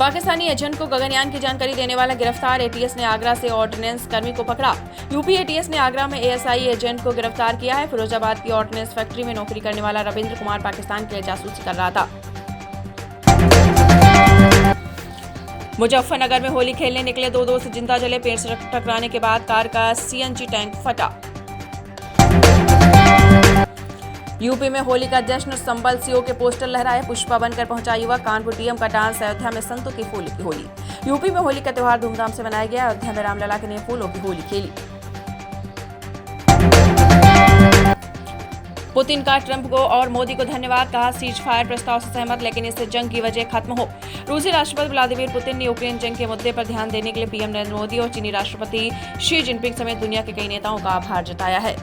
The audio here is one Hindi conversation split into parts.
पाकिस्तानी एजेंट को गगनयान की जानकारी देने वाला गिरफ्तार। एटीएस ने आगरा से ऑर्डिनेंस कर्मी को पकड़ा। यूपी एटीएस ने आगरा में एएसआई एजेंट को गिरफ्तार किया है। फिरोजाबाद की ऑर्डिनेंस फैक्ट्री में नौकरी करने वाला रविंद्र कुमार पाकिस्तान के लिए जासूसी कर रहा था। मुजफ्फरनगर में होली खेलने निकले दो दोस्त जिंदा जले। पेड़ से टकराने के बाद कार का सीएनजी टैंक फटा। यूपी में होली का जश्न, संबल सीओ के पोस्टर लहराए। पुष्पा बनकर पहुंचा युवक। कानपुर डीएम का डांस। अयोध्या में संतों की फूलों की होली। यूपी में होली का त्योहार धूमधाम से मनाया गया। अयोध्या में रामलला ने फूलों की होली खेली। पुतिन का ट्रंप को और मोदी को धन्यवाद। कहा सीज फायर प्रस्ताव से सहमत, लेकिन इससे जंग की वजह खत्म हो। रूसी राष्ट्रपति व्लादिमीर पुतिन ने यूक्रेन जंग के मुद्दे पर ध्यान देने के लिए पीएम नरेंद्र मोदी और चीनी राष्ट्रपति शी जिनपिंग समेत दुनिया के कई नेताओं का आभार जताया है।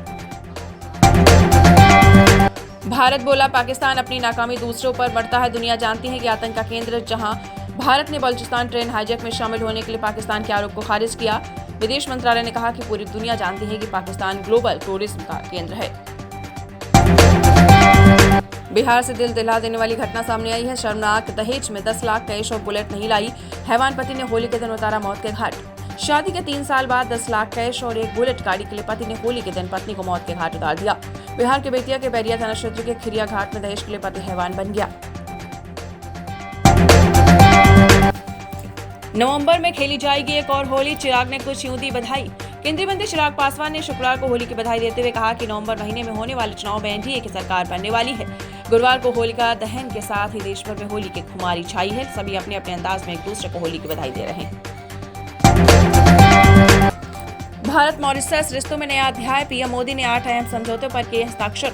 भारत बोला पाकिस्तान अपनी नाकामी दूसरों पर मरता है। दुनिया जानती है कि आतंक का केंद्र जहां भारत ने बलूचिस्तान ट्रेन हाईजैक में शामिल होने के लिए पाकिस्तान के आरोप को खारिज किया। विदेश मंत्रालय ने कहा कि पूरी दुनिया जानती है कि पाकिस्तान ग्लोबल टेररिज्म का केंद्र है। बिहार से दिल दिला देने वाली घटना सामने आई है। शर्मनाक, दहेज में 10 लाख कैश और बुलेट नहीं लाई। हैवान पति ने होली के दिन उतारा मौत के घाट। शादी के 3 साल बाद 10 लाख कैश और एक बुलेट गाड़ी के लिए पति ने होली के दिन पत्नी को मौत के घाट उतार दिया। बिहार के बेतिया के बैरिया थाना क्षेत्र के खिरिया घाट में दहेज के लिए पति हैवान बन गया। नवंबर में खेली जाएगी एक और होली। चिराग ने कुछ यूं दी बधाई। केंद्रीय मंत्री चिराग पासवान ने शुक्रवार को होली की बधाई देते हुए कहा कि नवंबर महीने में होने वाले चुनाव में एनडीए की सरकार बनने वाली है। गुरुवार को होलिका दहन के साथ ही देश भर में होली की खुमारी छाई है। सभी अपने अपने अंदाज में एक दूसरे को होली की बधाई दे रहे हैं। भारत मॉरिशस रिश्तों में नया अध्याय। पीएम मोदी ने 8 अहम समझौतों पर किए हस्ताक्षर।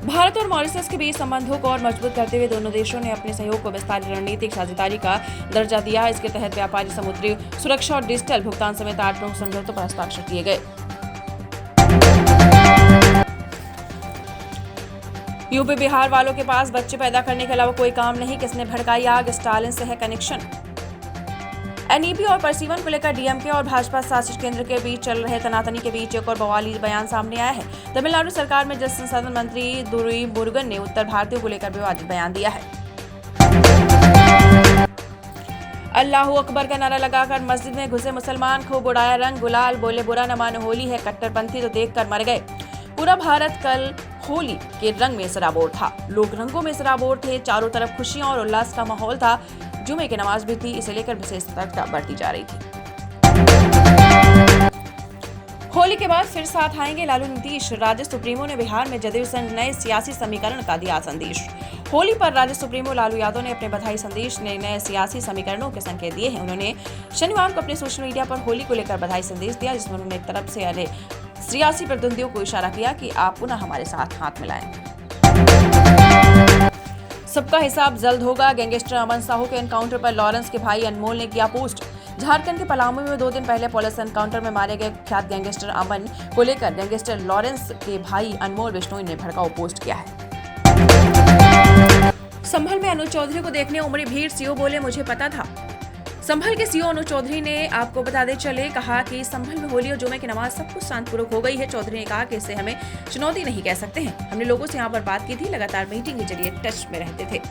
भारत और मॉरिशस के बीच संबंधों को और मजबूत करते हुए दोनों देशों ने अपने सहयोग को विस्तारित रणनीतिक साझेदारी का दर्जा दिया। इसके तहत व्यापारी, समुद्री सुरक्षा और डिजिटल भुगतान समेत 8 प्रमुख समझौतों पर हस्ताक्षर किए गए। यूपी बिहार वालों के पास बच्चे पैदा करने के अलावा कोई काम नहीं। किसने भड़काई आग? स्टालिन से है कनेक्शन। एनईपी और परसीवन को लेकर डीएमके और भाजपा शासित केंद्र के बीच चल रहे तनातनी के बीच एक और बवाली बयान सामने आया है। तमिलनाडु सरकार में जल संसाधन मंत्री दुरुई मुरुगन ने उत्तर भारतीयों को लेकर विवादित बयान दिया है। अल्लाहू अकबर का नारा लगाकर मस्जिद में घुसे मुसलमान, खूब उड़ाया रंग गुलाल, बोले बुरा न मानो होली है, कट्टरपंथी तो देखकर मर गए। पूरा भारत कल होली के रंग में सराबोर था। लोग रंगों में सराबोर थे। चारों तरफ खुशियां और उल्लास का माहौल था। जुमे की नमाज भी थी। इसे लेकर विशेष सतर्कता बरती जा रही थी। होली के बाद फिर साथ आएंगे लालू नीतीश। राज्य सुप्रीमो ने बिहार में जदयू संग नए सियासी समीकरण का दिया संदेश। होली पर राज्य सुप्रीमो लालू यादव ने अपने बधाई संदेश में नए सियासी समीकरणों के संकेत दिए हैं। उन्होंने शनिवार को अपने सोशल मीडिया पर होली को लेकर बधाई संदेश दिया, जिसमें उन्होंने एक तरफ से अन्य सियासी प्रतिद्वंदियों को इशारा किया कि आप पुनः हमारे साथ हाथ मिलाएं। सबका हिसाब जल्द होगा। गैंगस्टर अमन साहू के एनकाउंटर पर लॉरेंस के भाई अनमोल ने किया पोस्ट। झारखंड के पलामू में 2 दिन पहले पुलिस एनकाउंटर में मारे गए ख्यात गैंगस्टर अमन को लेकर गैंगस्टर लॉरेंस के भाई अनमोल बिश्नोई ने भड़काऊ पोस्ट किया है। संभल में अनुज चौधरी को देखने उमड़ी भीड़। सीओ बोले मुझे पता था। संभल के सीओ अनुज चौधरी ने आपको बताते चले कहा कि संभल में होली और जुमे की नमाज सब कुछ शांतिपूर्वक हो गई है। चौधरी ने कहा कि इससे हमें चुनौती नहीं कह सकते हैं। हमने लोगों से यहाँ पर बात की थी, लगातार मीटिंग के जरिए टच में रहते थे।